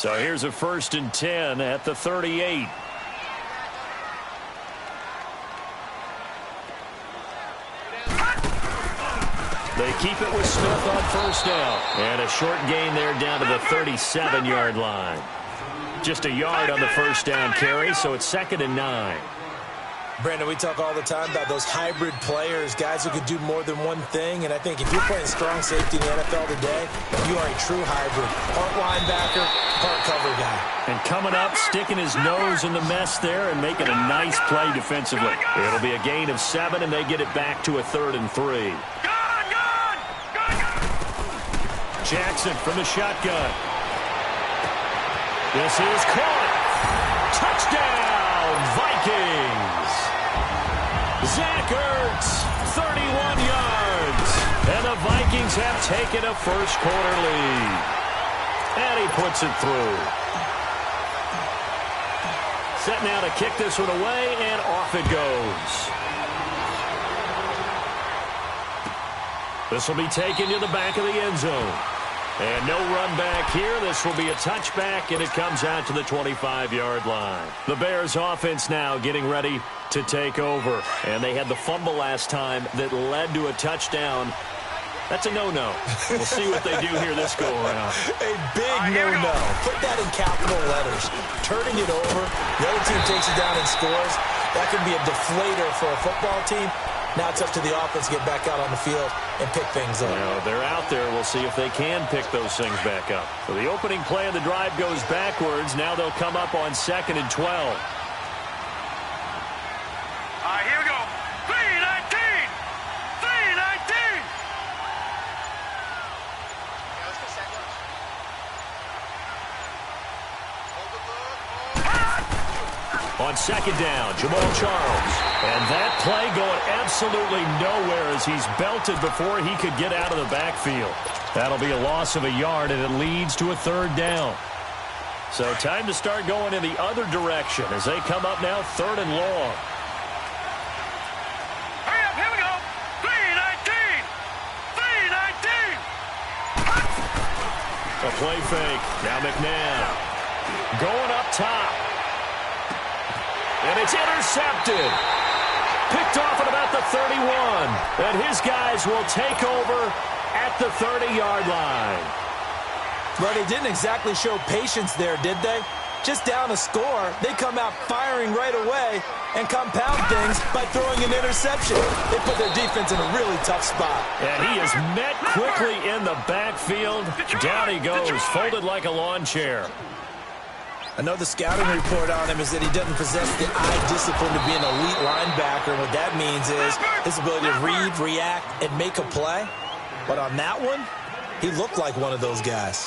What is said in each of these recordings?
So here's a 1st and 10 at the 38. They keep it with Smith on 1st down. And a short gain there down to the 37-yard line. Just a yard on the 1st down carry, so it's 2nd and 9. Brandon, we talk all the time about those hybrid players, guys who could do more than one thing. And I think if you're playing strong safety in the NFL today, you are a true hybrid. Part linebacker, part cover guy. And coming up, sticking his nose in the mess there and making a nice play defensively. It'll be a gain of 7, and they get it back to a 3rd and 3. Jackson from the shotgun. This is caught. Touchdown, Vikings. Zach Ertz, 31 yards. And the Vikings have taken a first-quarter lead. And he puts it through. Set now to kick this one away, and off it goes. This will be taken to the back of the end zone. And no run back here. This will be a touchback, and it comes out to the 25-yard line. The Bears offense now getting ready to take over. And they had the fumble last time that led to a touchdown. That's a no-no. We'll see what they do here this go-around. A big no-no. Put that in capital letters. Turning it over. The other team takes it down and scores. That can be a deflator for a football team. Now it's up to the offense to get back out on the field and pick things up. Well, they're out there. We'll see if they can pick those things back up. So the opening play of the drive goes backwards. Now they'll come up on 2nd and 12. All right, here we go. 3-19. 3-19. On 2nd down, Jamal Charles. And that play going absolutely nowhere as he's belted before he could get out of the backfield. That'll be a loss of a yard, and it leads to a 3rd down. So time to start going in the other direction as they come up now 3rd and long. Hurry up, here we go. 3-19. 3-19. A play fake. Now McNabb. Going up top. And it's intercepted. Picked off at about the 31. And his guys will take over at the 30-yard line. Well, they didn't exactly show patience there, did they? Just down a score, they come out firing right away and compound things by throwing an interception. They put their defense in a really tough spot. And he is met quickly in the backfield. Down he goes, folded like a lawn chair. I know the scouting report on him is that he doesn't possess the eye discipline to be an elite linebacker. And what that means is his ability to read, react, and make a play. But on that one, he looked like one of those guys.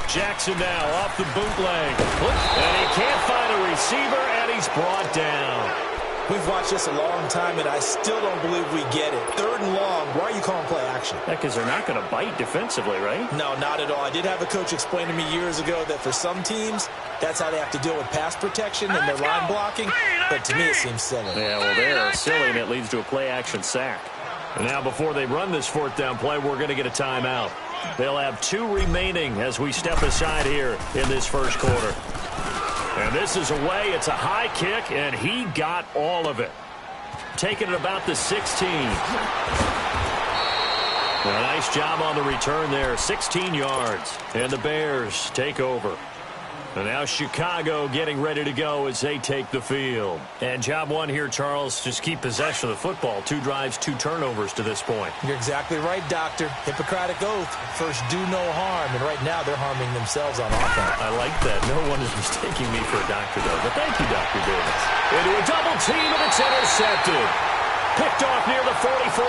Jackson now off the bootleg. And he can't find a receiver, and he's brought down. We've watched this a long time, and I still don't believe we get it. 3rd and long, why are you calling play action? Because they're not going to bite defensively, right? No, not at all. I did have a coach explain to me years ago that for some teams, that's how they have to deal with pass protection and their line blocking. But to me, it seems silly. Yeah, well, they're silly, and it leads to a play-action sack. And now before they run this 4th down play, we're going to get a timeout. They'll have 2 remaining as we step aside here in this first quarter. And this is away. It's a high kick, and he got all of it. Taking it about the 16. And a nice job on the return there. 16 yards. And the Bears take over. And now Chicago getting ready to go as they take the field. And job one here, Charles, just keep possession of the football. 2 drives, 2 turnovers to this point. You're exactly right, Doctor. Hippocratic oath. First, do no harm. And right now, they're harming themselves on offense. I like that. No one is mistaking me for a doctor, though. But thank you, Dr. Davis. Into a double team, and it's intercepted. Picked off near the 44.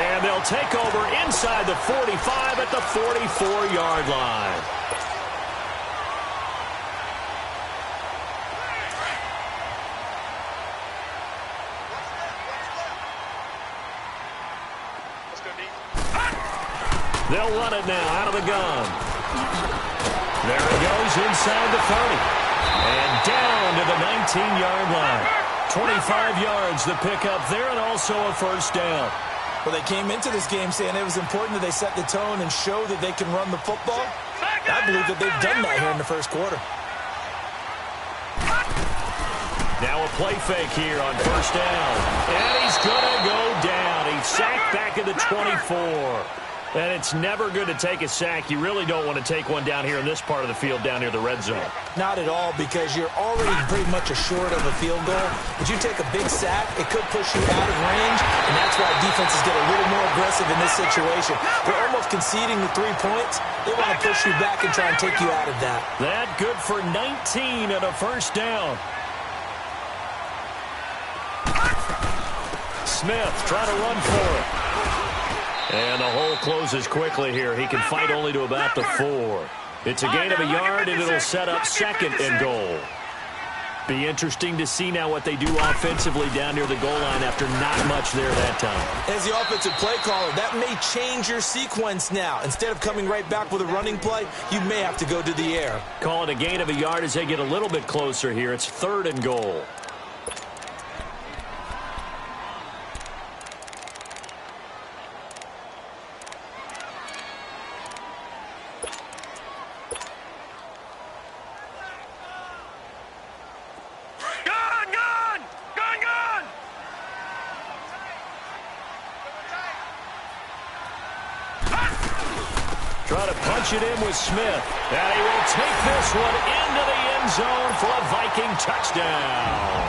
And they'll take over inside the 45 at the 44-yard line. They'll run it now out of the gun. There it goes inside the 30. And down to the 19-yard line. 25 yards to pick up there, and also a first down. Well, they came into this game saying it was important that they set the tone and show that they can run the football. I believe that they've done that here in the first quarter. Now a play fake here on first down. And he's going to go down. He's sacked back at the 24. And it's never good to take a sack. You really don't want to take one down here in this part of the field, down near the red zone. Not at all, because you're already pretty much assured of a field goal. But you take a big sack, it could push you out of range, and that's why defenses get a little more aggressive in this situation. They're almost conceding the 3 points. They want to push you back and try and take you out of that. That good for 19 and a first down. Smith trying to run for it. And the hole closes quickly here. He can fight only to about the 4. It's a gain of a yard, and it'll set up second and goal. Be interesting to see now what they do offensively down near the goal line after not much there that time. As the offensive play caller, that may change your sequence now. Instead of coming right back with a running play, you may have to go to the air. Call it a gain of a yard as they get a little bit closer here. It's third and goal. Try to punch it in with Smith. And he will take this one into the end zone for a Viking touchdown.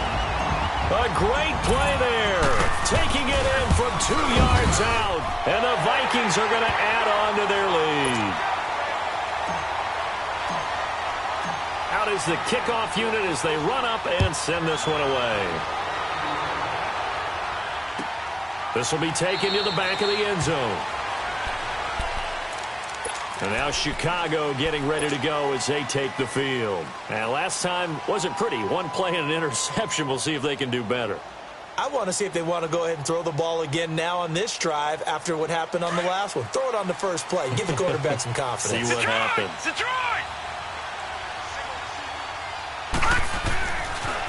A great play there. Taking it in from 2 yards out. And the Vikings are going to add on to their lead. Out is the kickoff unit as they run up and send this one away. This will be taken to the back of the end zone. And now Chicago getting ready to go as they take the field. And last time wasn't pretty. One play and an interception. We'll see if they can do better. I want to see if they want to go ahead and throw the ball again now on this drive after what happened on the last one. Throw it on the first play. Give the quarterback some confidence. See what happens.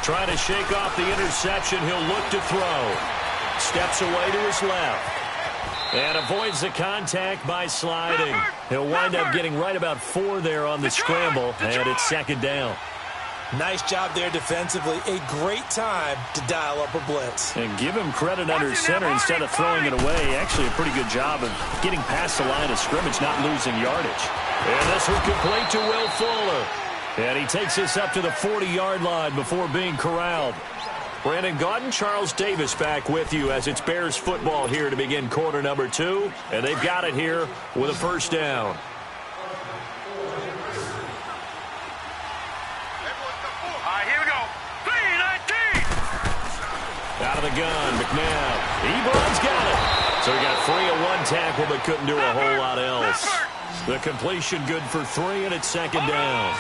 Trying to shake off the interception. He'll look to throw. Steps away to his left. And avoids the contact by sliding. He'll wind up getting right about 4 there on the scramble, and it's second down. Nice job there defensively. A great time to dial up a blitz. And give him credit under center instead of throwing it away. Actually a pretty good job of getting past the line of scrimmage, not losing yardage. And this one complete to Will Fuller. And he takes this up to the 40-yard line before being corralled. Brandon Gaudin, Charles Davis back with you as it's Bears football here to begin quarter number 2. And they've got it here with a first down. Here we go. 3-19. Out of the gun, McNabb. Ebron's got it. So he got 3 on 1 tackle but couldn't do a whole lot else. The completion good for 3, and it's second down.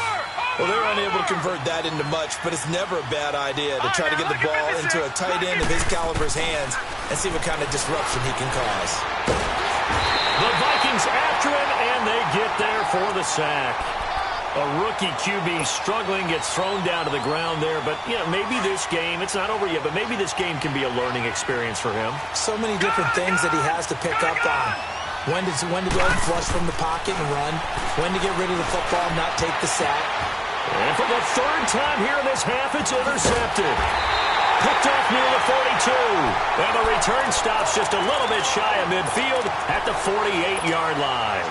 Well, they're unable to convert that into much, but it's never a bad idea to try to get the ball into a tight end of his caliber's hands and see what kind of disruption he can cause. The Vikings after him, and they get there for the sack. A rookie QB struggling, gets thrown down to the ground there, but you know, maybe this game, it's not over yet, but maybe this game can be a learning experience for him. So many different things that he has to pick up on. When to go and flush from the pocket and run. When to get rid of the football, not take the sack. And for the 3rd time here in this half, it's intercepted. Picked off near the 42. And the return stops just a little bit shy of midfield at the 48-yard line.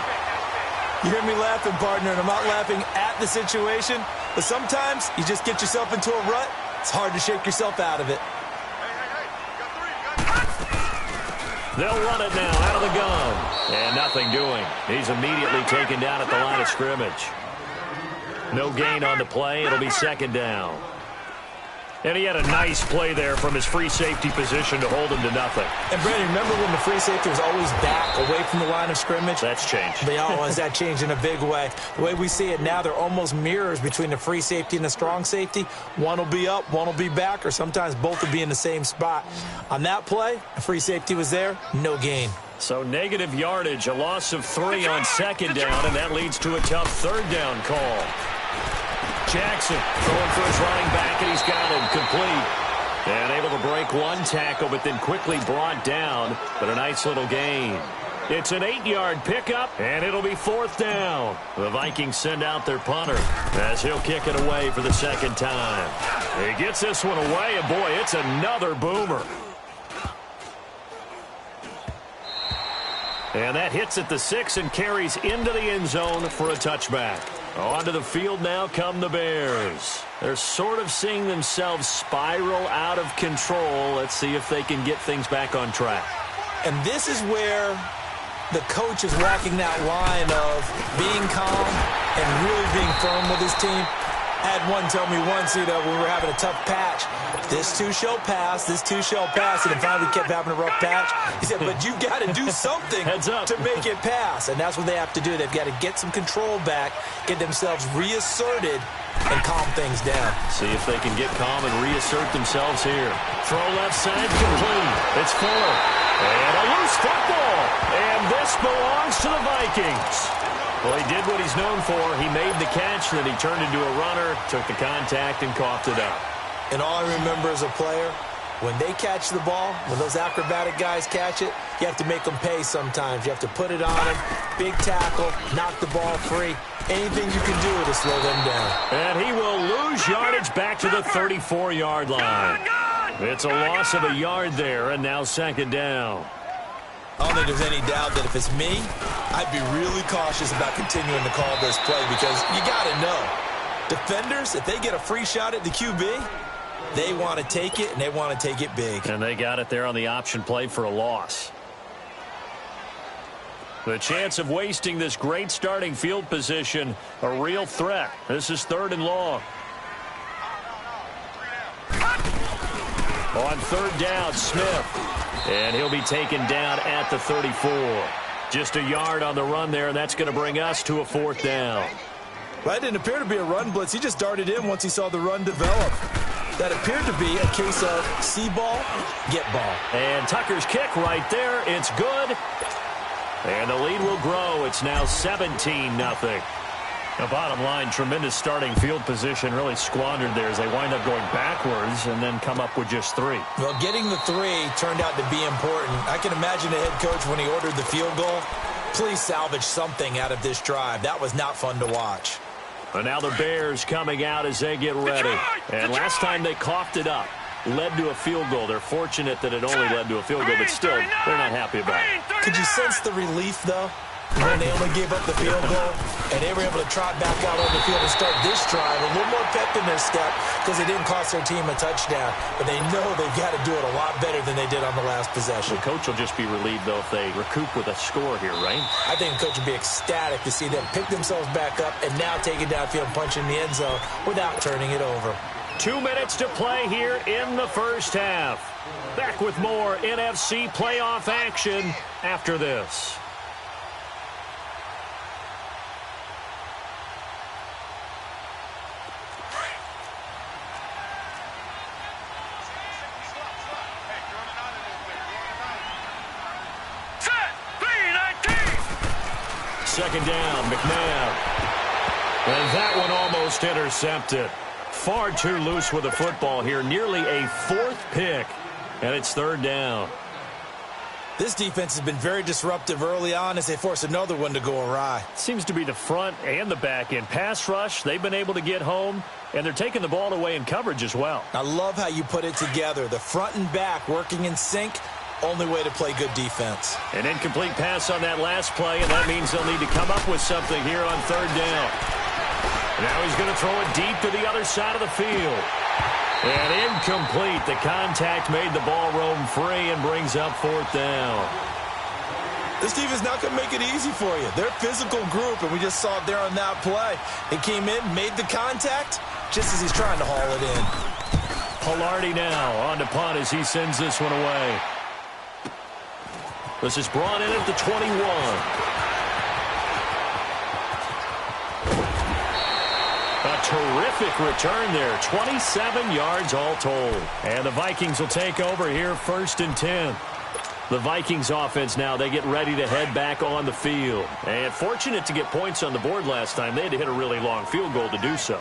You hear me laughing, partner, and I'm not laughing at the situation, but sometimes you just get yourself into a rut. It's hard to shake yourself out of it. They'll run it now out of the gun. And nothing doing. He's immediately taken down at the line of scrimmage. No gain on the play. It'll be second down. And he had a nice play there from his free safety position to hold him to nothing. And, Brandon, remember when the free safety was always back away from the line of scrimmage? That's changed. They always that changed in a big way. The way we see it now, they're almost mirrors between the free safety and the strong safety. One will be up, one will be back, or sometimes both will be in the same spot. On that play, the free safety was there, no gain. So negative yardage, a loss of 3 on second down, and that leads to a tough third down call. Jackson throwing for his running back, and he's got him complete. And able to break 1 tackle, but then quickly brought down, but a nice little gain. It's an 8-yard pickup, and it'll be fourth down. The Vikings send out their punter as he'll kick it away for the second time. He gets this one away, and boy, it's another boomer. And that hits at the 6 and carries into the end zone for a touchback. Onto the field now come the Bears. They're sort of seeing themselves spiral out of control. Let's see if they can get things back on track. And this is where the coach is walking that line of being calm and really being firm with his team. I had one tell me once, when we were having a tough patch, this too shall pass, this too shall pass, and then finally we kept having a rough patch. He said, but you've got to do something to make it pass, and that's what they have to do. They've got to get some control back, get themselves reasserted, and calm things down. See if they can get calm and reassert themselves here. Throw left side complete. It's Fuller. And a loose football. And this belongs to the Vikings. Well, he did what he's known for. He made the catch, then he turned into a runner, took the contact, and coughed it up. And all I remember as a player, when they catch the ball, when those acrobatic guys catch it, you have to make them pay sometimes. You have to put it on them, big tackle, knock the ball free. Anything you can do to slow them down. And he will lose yardage back to the 34-yard line. It's a loss of a yard there, and now second down. I don't think there's any doubt that if it's me, I'd be really cautious about continuing to call this play because you got to know. Defenders, if they get a free shot at the QB, they want to take it, and they want to take it big. And they got it there on the option play for a loss. The chance of wasting this great starting field position, a real threat. This is 3rd and long. On 3rd down, Smith. And he'll be taken down at the 34. Just a yard on the run there, and that's going to bring us to a 4th down. Well, it didn't appear to be a run blitz. He just darted in once he saw the run develop. That appeared to be a case of see ball, get ball. And Tucker's kick right there. It's good. And the lead will grow. It's now 17-0. The bottom line, tremendous starting field position, really squandered there as they wind up going backwards and then come up with just 3. Well, getting the 3 turned out to be important. I can imagine the head coach when he ordered the field goal. Please salvage something out of this drive. That was not fun to watch. And now the Bears coming out as they get ready. And last time they coughed it up, led to a field goal. They're fortunate that it only led to a field goal, but still, they're not happy about it. Could you sense the relief, though, when they only gave up the field goal and they were able to trot back out on the field and start this drive? A little more pep in their step because they didn't cost their team a touchdown, but they know they've got to do it a lot better than they did on the last possession. The coach will just be relieved, though, if they recoup with a score here, right? I think the coach would be ecstatic to see them pick themselves back up and now take it downfield and punch in the end zone without turning it over. 2 minutes to play here in the first half. Back with more NFC playoff action after this. Second down, McNabb. And that one almost intercepted. Far too loose with the football here. Nearly a 4th pick. And it's 3rd down. This defense has been very disruptive early on as they force another one to go awry. Seems to be the front and the back end. Pass rush, they've been able to get home. And they're taking the ball away in coverage as well. I love how you put it together. The front and back working in sync. Only way to play good defense. An incomplete pass on that last play, and that means they'll need to come up with something here on 3rd down. Now he's going to throw it deep to the other side of the field. And incomplete. The contact made the ball roam free and brings up 4th down. This team is not going to make it easy for you. They're a physical group, and we just saw it there on that play. He came in, made the contact, just as he's trying to haul it in. Palardy now on to punt as he sends this one away. This is brought in at the 21. A terrific return there. 27 yards all told. And the Vikings will take over here 1st and 10. The Vikings offense now, they get ready to head back on the field. And fortunate to get points on the board last time. They had to hit a really long field goal to do so.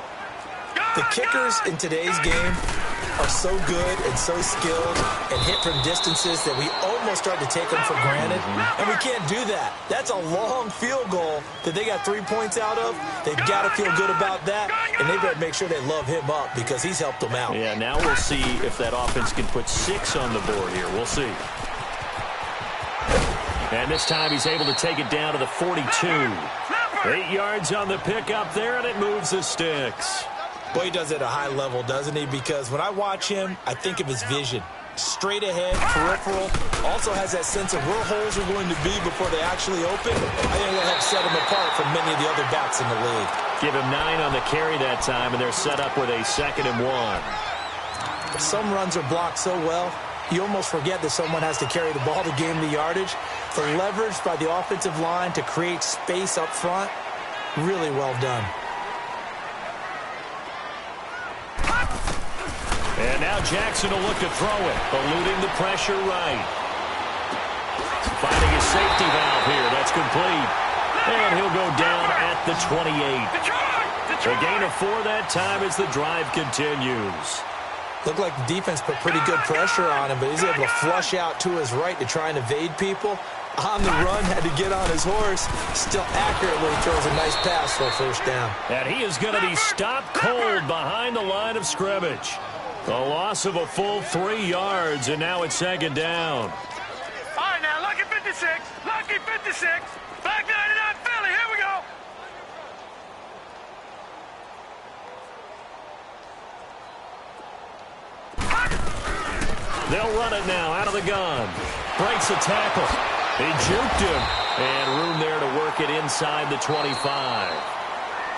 The kickers in today's game are so good and so skilled and hit from distances that we almost start to take them for granted. And we can't do that. That's a long field goal that they got 3 points out of. They've got to feel good about that, and they better make sure they love him up because he's helped them out. Yeah, now we'll see if that offense can put 6 on the board here. We'll see. And this time he's able to take it down to the 42. 8 yards on the pickup there, and it moves the sticks. Boy, he does it at a high level, doesn't he? Because when I watch him, I think of his vision. Straight ahead, peripheral. Also has that sense of where holes are going to be before they actually open. I think it'll help set him apart from many of the other backs in the league. Give him 9 on the carry that time, and they're set up with a 2nd and 1. Some runs are blocked so well, you almost forget that someone has to carry the ball to gain the yardage. The leverage by the offensive line to create space up front, really well done. And now Jackson will look to throw it, eluding the pressure right. Finding his safety valve here. That's complete. And he'll go down at the 28. A gain of 4 that time as the drive continues. Looked like the defense put pretty good pressure on him, but he's able to flush out to his right to try and evade people. On the run, had to get on his horse. Still accurately throws a nice pass for a first down. And he is going to be stopped cold behind the line of scrimmage. A loss of a full 3 yards, and now it's 2nd down. All right, now, lucky 56. Lucky 56. Back 99 Philly. Here we go. They'll run it now out of the gun. Breaks a tackle. He juked him. And room there to work it inside the 25.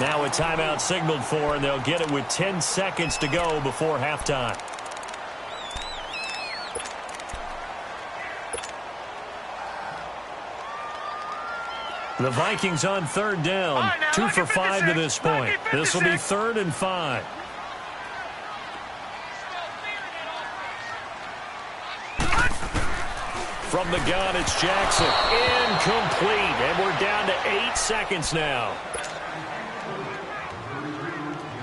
Now a timeout signaled for, and they'll get it with 10 seconds to go before halftime. The Vikings on 3rd down. Right, now, 2 for 5 to this point. This will be 3rd and 5. From the gun, it's Jackson. Incomplete. And we're down to 8 seconds now.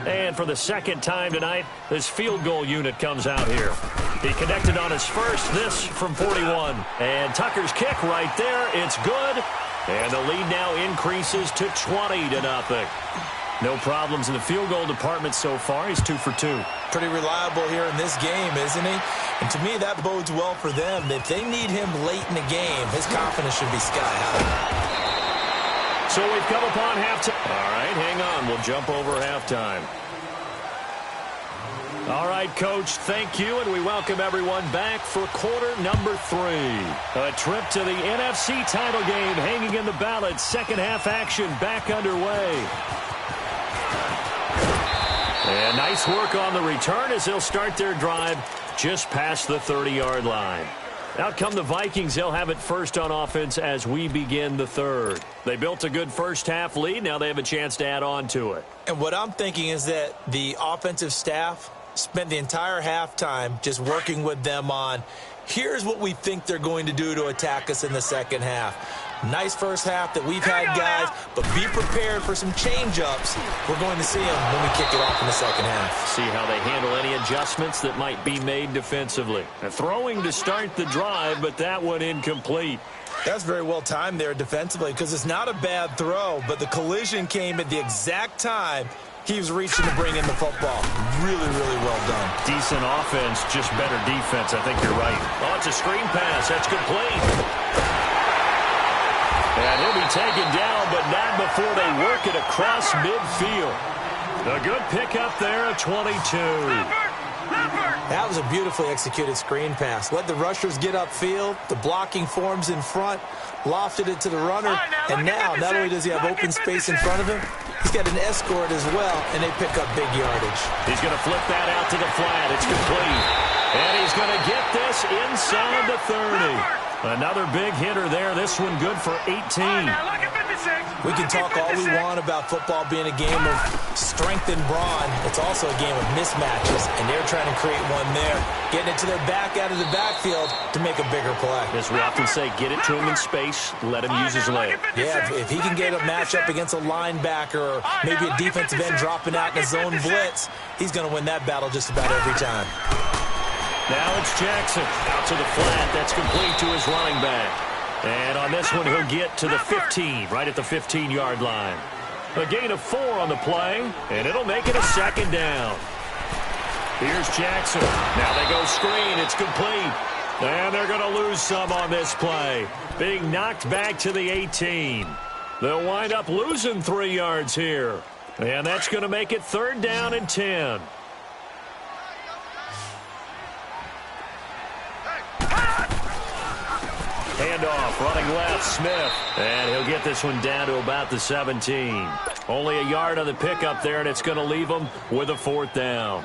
And for the 2nd time tonight, this field goal unit comes out here. He connected on his first, this from 41. And Tucker's kick right there. It's good. And the lead now increases to 20-0. No problems in the field goal department so far. He's 2 for 2. Pretty reliable here in this game, isn't he? And to me, that bodes well for them. If they need him late in the game, his confidence should be sky high. So we've come upon halftime. All right, hang on. We'll jump over halftime. All right, Coach, thank you, and we welcome everyone back for quarter number 3. A trip to the NFC title game hanging in the balance. Second half action back underway. And nice work on the return as they'll start their drive just past the 30-yard line. Out come the Vikings. They'll have it first on offense as we begin the 3rd. They built a good first half lead. Now they have a chance to add on to it. And what I'm thinking is that the offensive staff spent the entire halftime just working with them on, here's what we think they're going to do to attack us in the second half. Nice first half that we've had, guys, but be prepared for some change-ups. We're going to see them when we kick it off in the second half. See how they handle any adjustments that might be made defensively. Throwing to start the drive, but that one incomplete. That's very well timed there defensively because it's not a bad throw, but the collision came at the exact time he was reaching to bring in the football. Really, really well done. Decent offense, just better defense. I think you're right. Oh, it's a screen pass. That's complete. And he'll be taken down, but not before they work it across midfield. A good pickup there at 22. That was a beautifully executed screen pass. Let the rushers get upfield. The blocking forms in front. Lofted it to the runner. And now, not only does he have open space in front of him, he's got an escort as well, and they pick up big yardage. He's going to flip that out to the flat. It's complete. And he's going to get this inside the 30. Another big hitter there. This one good for 18. We can talk all we want about football being a game of strength and brawn. It's also a game of mismatches, and they're trying to create one there, getting it to their back out of the backfield to make a bigger play. As we often say, get it to him in space, let him use his leg. Yeah, if he can get a matchup against a linebacker or maybe a defensive end dropping out in a zone blitz, he's going to win that battle just about every time. Now it's Jackson out to the flat. That's complete to his running back. And on this one, he'll get to the 15, right at the 15-yard line. A gain of 4 on the play, and it'll make it a second down. Here's Jackson. Now they go screen. It's complete. And they're going to lose some on this play. Being knocked back to the 18. They'll wind up losing 3 yards here. And that's going to make it 3rd down and 10. Handoff, running left, Smith. And he'll get this one down to about the 17. Only a yard on the pickup there, and it's going to leave him with a 4th down.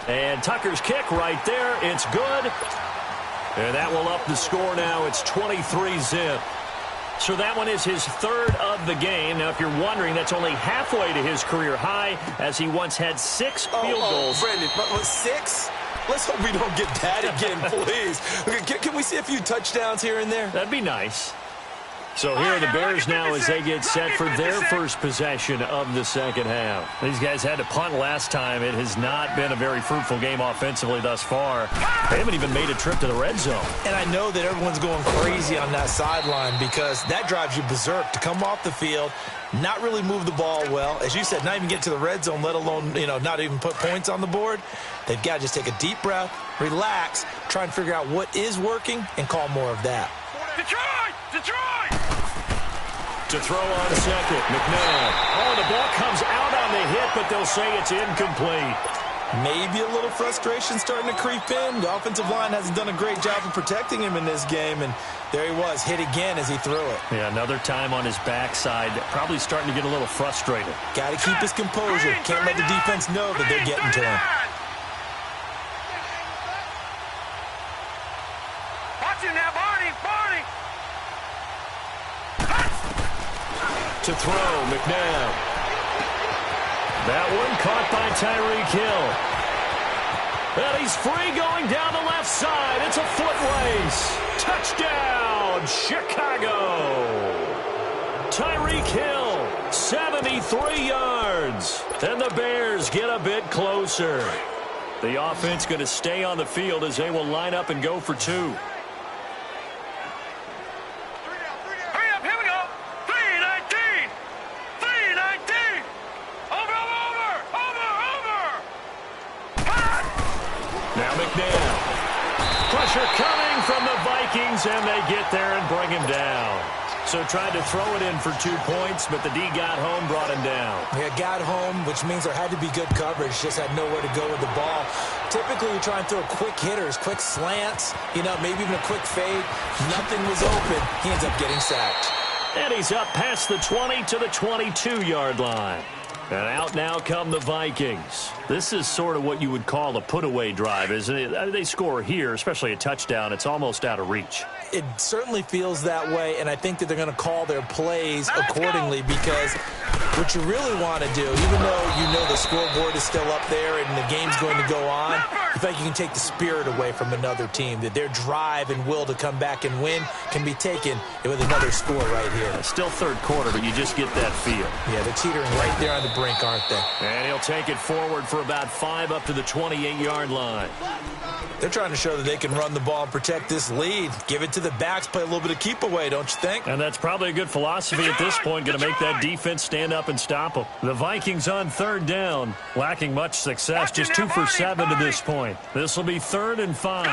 And Tucker's kick right there. It's good. And that will up the score now. It's 23-zip. So that one is his 3rd of the game. Now, if you're wondering, that's only halfway to his career high, as he once had 6 field goals. Brandon, but 6? Let's hope we don't get that again, please. Can we see a few touchdowns here and there? That'd be nice. So here are the Bears now as they get set for their first possession of the second half. These guys had to punt last time. It has not been a very fruitful game offensively thus far. They haven't even made a trip to the red zone. And I know that everyone's going crazy on that sideline because that drives you berserk to come off the field, not really move the ball well. As you said, not even get to the red zone, let alone, not even put points on the board. They've got to just take a deep breath, relax, try and figure out what is working, and call more of that. Detroit! Detroit! To throw on second, McNabb. Oh, the ball comes out on the hit, but they'll say it's incomplete. Maybe a little frustration starting to creep in. The offensive line hasn't done a great job of protecting him in this game, and there he was, hit again as he threw it. Yeah, another time on his backside, probably starting to get a little frustrated. Got to keep his composure. Can't let the defense know that they're getting to him. Watch him now, Barney! Barney! To throw, McNabb. That one caught by Tyreek Hill. And he's free going down the left side. It's a foot race. Touchdown, Chicago. Tyreek Hill, 73 yards. And the Bears get a bit closer. The offense going to stay on the field as they will line up and go for 2. Coming from the Vikings, and they get there and bring him down. So tried to throw it in for 2 points, but the D got home, brought him down. Yeah, got home, which means there had to be good coverage. Just had nowhere to go with the ball. Typically, you try and throw quick hitters, quick slants, maybe even a quick fade. Nothing was open. He ends up getting sacked. And he's up past the 20 to the 22-yard line. And out now come the Vikings. This is sort of what you would call a put-away drive, isn't it? They score here, especially a touchdown. It's almost out of reach. It certainly feels that way, and I think that they're going to call their plays accordingly because what you really want to do, even though the scoreboard is still up there and the game's going to go on, you feel like you can take the spirit away from another team, that their drive and will to come back and win can be taken with another score right here. Still 3rd quarter, but you just get that feel. Yeah, they're teetering right there on the brink, aren't they? And he'll take it forward for about 5 up to the 28-yard line. They're trying to show that they can run the ball and protect this lead. Give it to the backs, play a little bit of keep away, don't you think? And that's probably a good philosophy at this point, going to make that defense stand up and stop them. The Vikings on 3rd down, lacking much success, just 2 for 7 to this point. This will be 3rd and 5.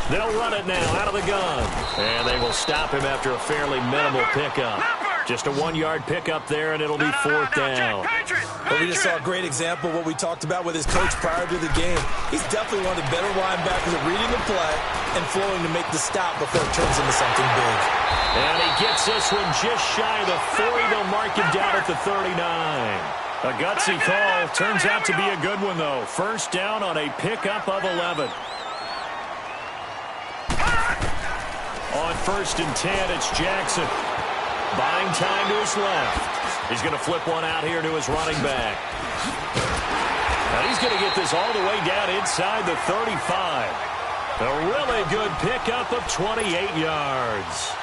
They'll run it now out of the gun. And they will stop him after a fairly minimal pickup. Just a 1-yard pickup there, and it'll be 4th down. Well, we just saw a great example of what we talked about with his coach prior to the game. He's definitely one of the better linebackers at reading the play and flowing to make the stop before it turns into something big. And he gets this one just shy of the 40. They'll mark him down at the 39. A gutsy call. Turns out to be a good one, though. First down on a pickup of 11. On 1st and 10, it's Jackson. Buying time to his left. He's going to flip one out here to his running back. And he's going to get this all the way down inside the 35. A really good pickup of 28 yards.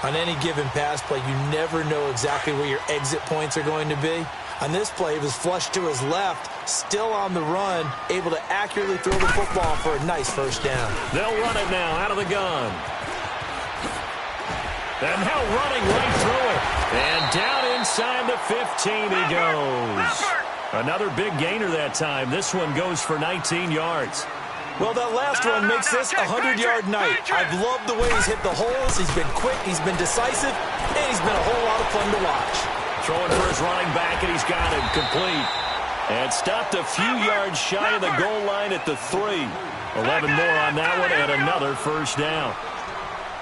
On any given pass play, you never know exactly where your exit points are going to be. On this play, he was flushed to his left, still on the run, able to accurately throw the football for a nice first down. They'll run it now out of the gun. And now running right through it. And down inside the 15 he goes. Another big gainer that time. This one goes for 19 yards. Well, that last run makes this a 100-yard night. I've loved the way he's hit the holes. He's been quick, he's been decisive, and he's been a whole lot of fun to watch. Throwing for his running back, and he's got him complete. And stopped a few yards shy of the goal line at the 3. 11 more on that one, and another first down.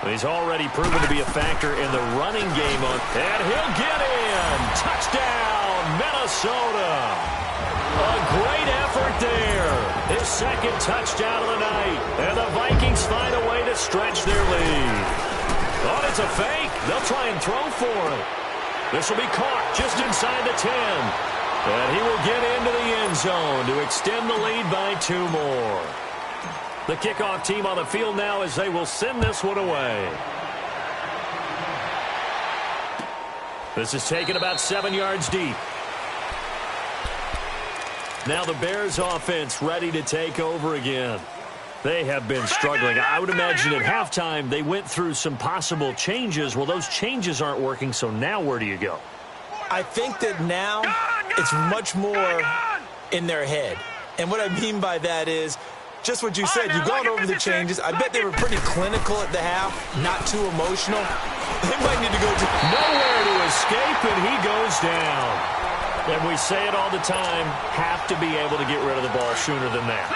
He's already proven to be a factor in the running game. And he'll get in. Touchdown, Minnesota. A great effort there. His second touchdown of the night. And the Vikings find a way to stretch their lead. Thought it's a fake. They'll try and throw for it. This will be caught just inside the 10. And he will get into the end zone to extend the lead by 2 more. The kickoff team on the field now as they will send this one away. This is taken about 7 yards deep. Now the Bears offense ready to take over again. They have been struggling. I would imagine at halftime they went through some possible changes. Well, those changes aren't working, so now where do you go? I think that now it's much more in their head. And what I mean by that is just what you said. You've gone over the changes. I bet they were pretty clinical at the half, not too emotional. They might need to go to nowhere to escape, and he goes down. And we say it all the time, have to be able to get rid of the ball sooner than that.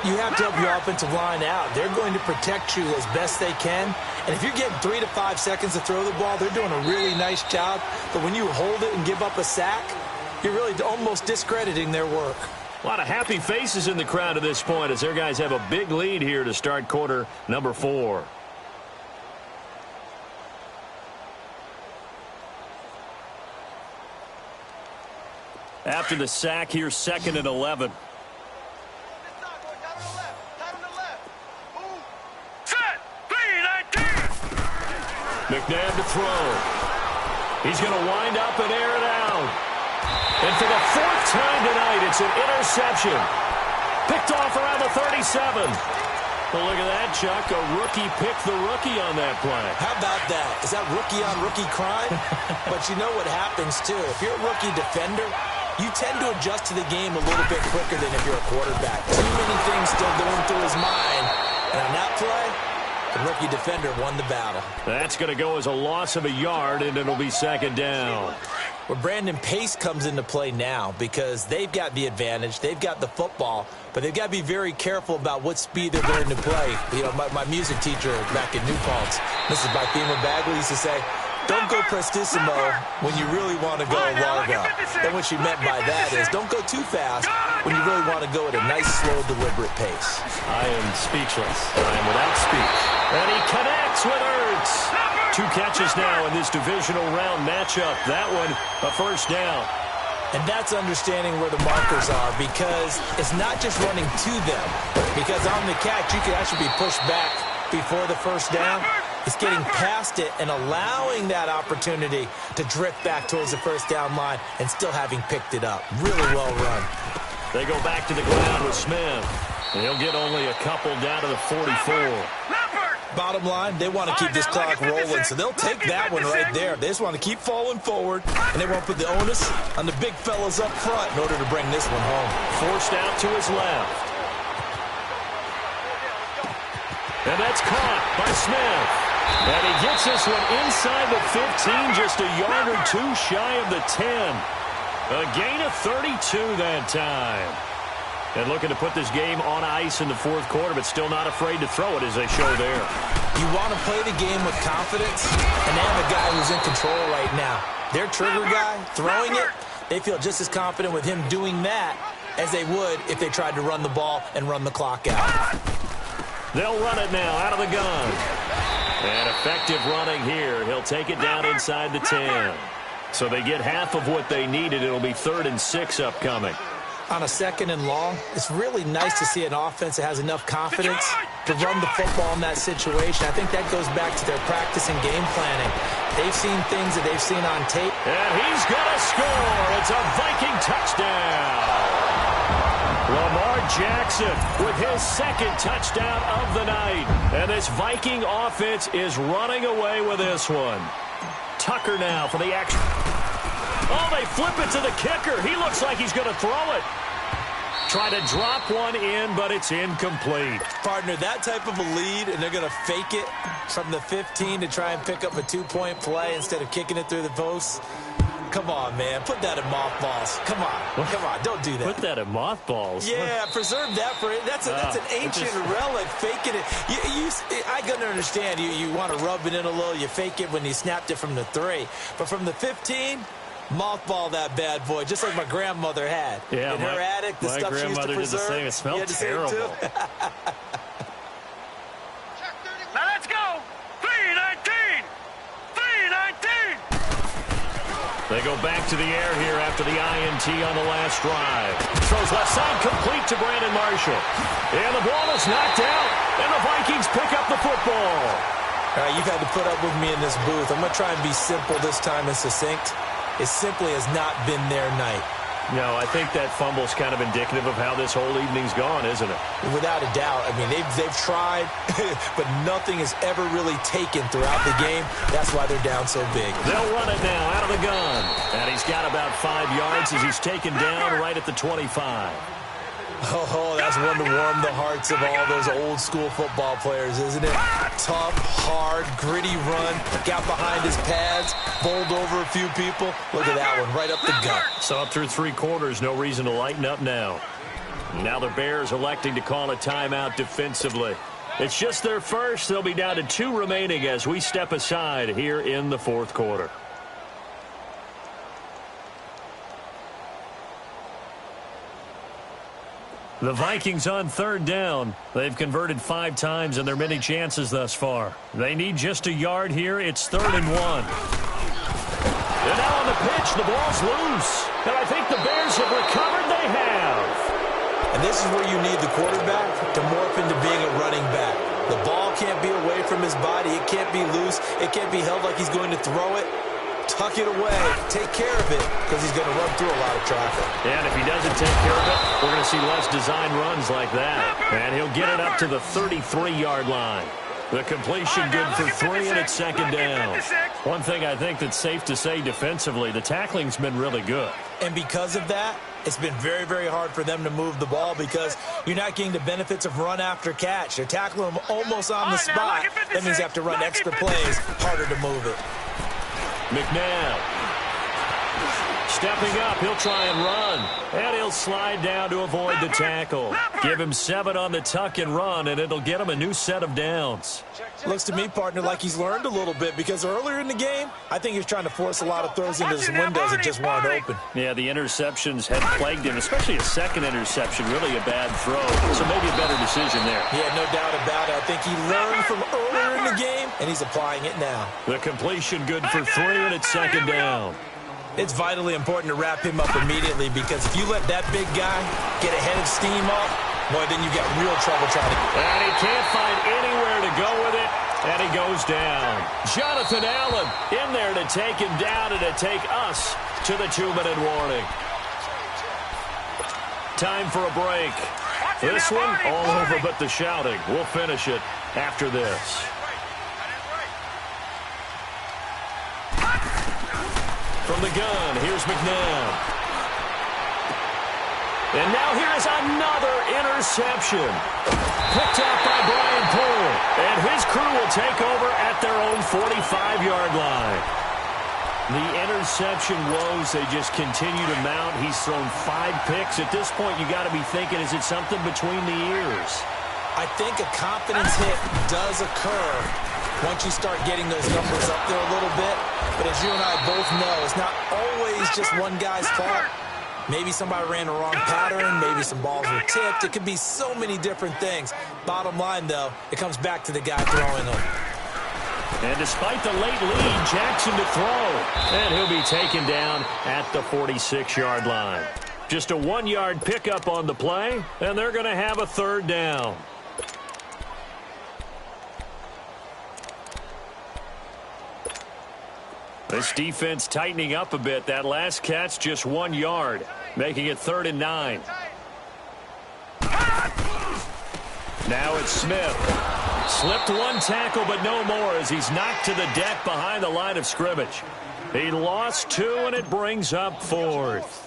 You have to help your offensive line out. They're going to protect you as best they can. And if you're getting 3 to 5 seconds to throw the ball, they're doing a really nice job. But when you hold it and give up a sack, you're really almost discrediting their work. A lot of happy faces in the crowd at this point as their guys have a big lead here to start quarter number 4. After the sack here, 2nd and 11. McNabb to throw. He's going to wind up and air it out. And for the 4th time tonight, it's an interception. Picked off around the 37. Well, look at that, Chuck. A rookie picked the rookie on that play. How about that? Is that rookie-on-rookie crime? But you know what happens, too. If you're a rookie defender, you tend to adjust to the game a little bit quicker than if you're a quarterback. Too many things still going through his mind. And on that play, the rookie defender won the battle. That's going to go as a loss of a yard, and it'll be 2nd down. Well, Brandon, pace comes into play now because they've got the advantage. They've got the football, but they've got to be very careful about what speed they're going to play. You know, my music teacher back in New Paltz, Mrs. Bythema Bagley, used to say, don't go prestissimo when you really want to go largo. And what she meant by that is don't go too fast when you really want to go at a nice, slow, deliberate pace. I am speechless. I am without speech. And he connects with Ertz. 2 catches now in this divisional round matchup. That one, a first down. And that's understanding where the markers are because it's not just running to them. Because on the catch, you can actually be pushed back before the first down. It's getting past it and allowing that opportunity to drift back towards the first down line and still having picked it up. Really well run. They go back to the ground with Smith. And he'll get only a couple down to the 44. Bottom line, they want to keep this clock rolling, so they'll take that one right there. They just want to keep falling forward, and they won't put the onus on the big fellas up front in order to bring this one home. Forced out to his left. And that's caught by Smith. And he gets this one inside the 15, just a yard or 2 shy of the 10. A gain of 32 that time. And looking to put this game on ice in the 4th quarter, but still not afraid to throw it as they show there. You want to play the game with confidence, and they have a guy who's in control right now. Their trigger guy, throwing it, they feel just as confident with him doing that as they would if they tried to run the ball and run the clock out. They'll run it now out of the gun. And effective running here. He'll take it down inside the 10. So they get half of what they needed. It'll be 3rd and 6 upcoming. On a 2nd and long, it's really nice to see an offense that has enough confidence to run the football in that situation. I think that goes back to their practice and game planning. They've seen things that they've seen on tape. And he's going to score. It's a Viking touchdown. Lamar Jackson with his 2nd touchdown of the night. And this Viking offense is running away with this one. Tucker now for the action. Oh, they flip it to the kicker. He looks like he's going to throw it. Try to drop one in, but it's incomplete. Partner, that type of a lead, and they're going to fake it from the 15 to try and pick up a 2-point play instead of kicking it through the posts. Come on, man. Put that in mothballs. Come on. Come on. Don't do that. Put that in mothballs? Yeah, preserve that for it. That's an ancient relic, faking it. I can understand. You want to rub it in a little. You fake it when you snapped it from the 3. But from the 15... mothball that bad boy, just like my grandmother had. Yeah, in her attic, the stuff she used to preserve. Did the same. It smelled terrible. Now let's go. 3-19. 3-19. They go back to the air here after the INT on the last drive. Throws left side complete to Brandon Marshall. And the ball is knocked out, and the Vikings pick up the football. All right, you've had to put up with me in this booth. I'm going to try and be simple this time and succinct. It simply has not been their night. No, I think that fumble's kind of indicative of how this whole evening's gone, isn't it? Without a doubt. I mean, they've tried, but nothing is ever really taken throughout the game. That's why they're down so big. They'll run it now out of the gun. And he's got about 5 yards as he's taken down right at the 25. Oh, that's one to warm the hearts of all those old school football players, isn't it? Tough, hard, gritty run. Got behind his pads, bowled over a few people. Look at that one, right up the gut. So up through 3 quarters, no reason to lighten up now. Now the Bears electing to call a timeout defensively. It's just their first. They'll be down to 2 remaining as we step aside here in the 4th quarter. The Vikings on 3rd down. They've converted 5 times in their many chances thus far. They need just a yard here. It's 3rd and 1. And now on the pitch, the ball's loose. And I think the Bears have recovered. They have. And this is where you need the quarterback to morph into being a running back. The ball can't be away from his body. It can't be loose. It can't be held like he's going to throw it. Tuck it away, take care of it, because he's going to run through a lot of traffic. And if he doesn't take care of it, we're going to see less design runs like that. And he'll get it up to the 33-yard line. The completion good for 3, and it's 2nd down. One thing I think that's safe to say defensively, the tackling's been really good. And because of that, it's been very, very hard for them to move the ball because you're not getting the benefits of run after catch. They're tackling them almost on the spot. That means you have to run extra plays, harder to move it. McNabb stepping up. He'll try and run. And he'll slide down to avoid the tackle. Give him 7 on the tuck and run, and it'll get him a new set of downs. Looks to me, partner, like he's learned a little bit because earlier in the game, I think he was trying to force a lot of throws into some windows that just weren't open. Yeah, the interceptions had plagued him, especially a 2nd interception, really a bad throw. So maybe a better decision there. Yeah, no doubt about it. I think he learned from earlier in the game, and he's applying it now. The completion good for 3, and it's 2nd down. It's vitally important to wrap him up immediately because if you let that big guy get a head of steam off, boy, then you got real trouble trying to... And he can't find anywhere to go with it, and he goes down. Jonathan Allen in there to take him down and to take us to the 2-minute warning. Time for a break. This one, all over but the shouting. We'll finish it after this. From the gun, here's McNabb. And now here is another interception. Picked out by Brian Poole. And his crew will take over at their own 45-yard line. The interception woes, they just continue to mount. He's thrown 5 picks. At this point, you got to be thinking, is it something between the ears? I think a confidence hit does occur once you start getting those numbers up there a little bit. But as you and I both know, it's not always just one guy's fault. Maybe somebody ran the wrong pattern. Maybe some balls were tipped. It could be so many different things. Bottom line, though, it comes back to the guy throwing them. And despite the late lead, Jackson to throw. And he'll be taken down at the 46-yard line. Just a 1-yard pickup on the play, and they're going to have a third down. This defense tightening up a bit. That last catch just 1 yard, making it 3rd and 9. Now it's Smith. Slipped one tackle, but no more as he's knocked to the deck behind the line of scrimmage. He lost 2, and it brings up 4th.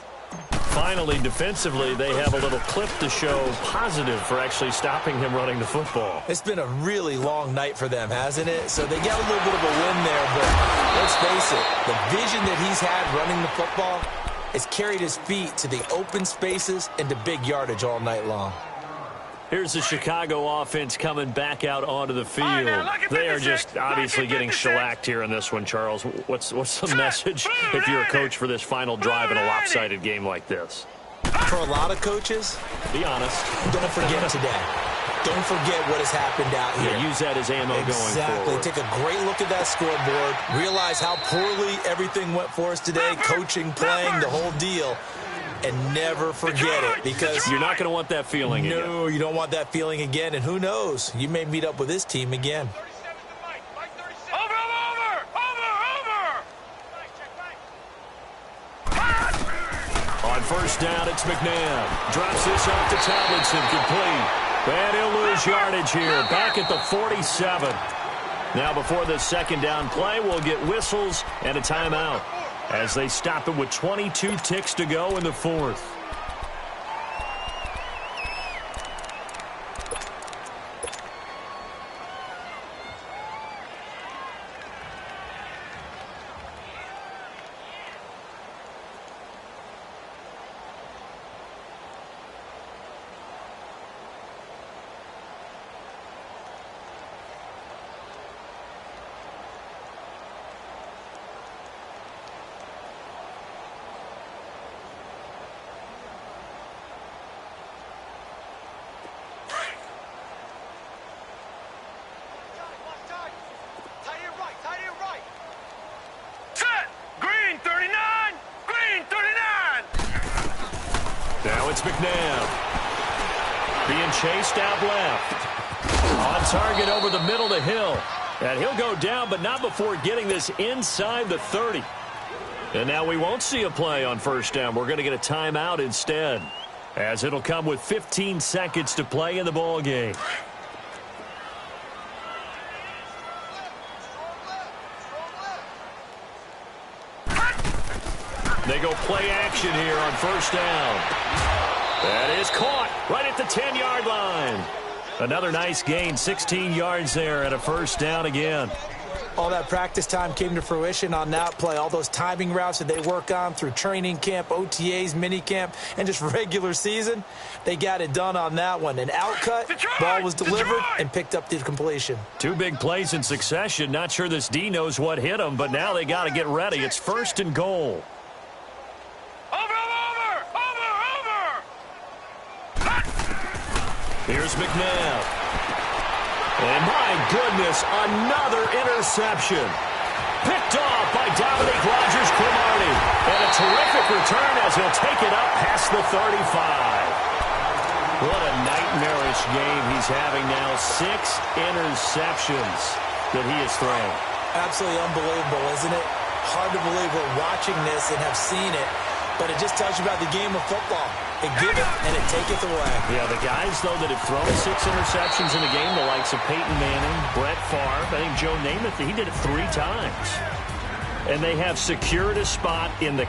Finally, defensively, they have a little clip to show positive for actually stopping him running the football. It's been a really long night for them, hasn't it? So they got a little bit of a win there, but let's face it, the vision that he's had running the football has carried his feet to the open spaces and to big yardage all night long. Here's the Chicago offense coming back out onto the field. They are just obviously getting shellacked here in this one, Charles. What's the message if you're a coach for this final drive in a lopsided game like this? For a lot of coaches, be honest. Don't forget today. Don't forget what has happened out here. Yeah, use that as ammo going forward. Exactly. Take a great look at that scoreboard. Realize how poorly everything went for us today. Coaching, playing, the whole deal. And never forget it, because you're not going to want that feeling again. No, you don't want that feeling again. And who knows? You may meet up with this team again. On first down, it's McNabb. Drops this off to Tomlinson, complete. And he'll lose yardage here, back at the 47. Now before the second down play, we'll get whistles and a timeout as they stop it with 22 ticks to go in the 4th. It's McNabb. Being chased out left. On target over the middle to Hill. And he'll go down, but not before getting this inside the 30. And now we won't see a play on first down. We're going to get a timeout instead, as it'll come with 15 seconds to play in the ball game. They go play action here on first down. That is caught right at the 10-yard line. Another nice gain, 16 yards there and a first down again. All that practice time came to fruition on that play. All those timing routes that they work on through training camp, OTAs, minicamp, and just regular season, they got it done on that one. An outcut, ball was delivered, and picked up the completion. 2 big plays in succession. Not sure this D knows what hit him, but now they got to get ready. It's 1st and goal. Here's McNabb. And my goodness, another interception. Picked off by Dominique Rodgers-Cromartie. And a terrific return as he'll take it up past the 35. What a nightmarish game he's having now. 6 interceptions that he has thrown. Absolutely unbelievable, isn't it? Hard to believe we're watching this and have seen it. But it just tells you about the game of football. It giveth and it taketh away. Yeah, the guys, though, that have thrown 6 interceptions in a game, the likes of Peyton Manning, Brett Favre, I think Joe Namath, he did it 3 times. And they have secured a spot in the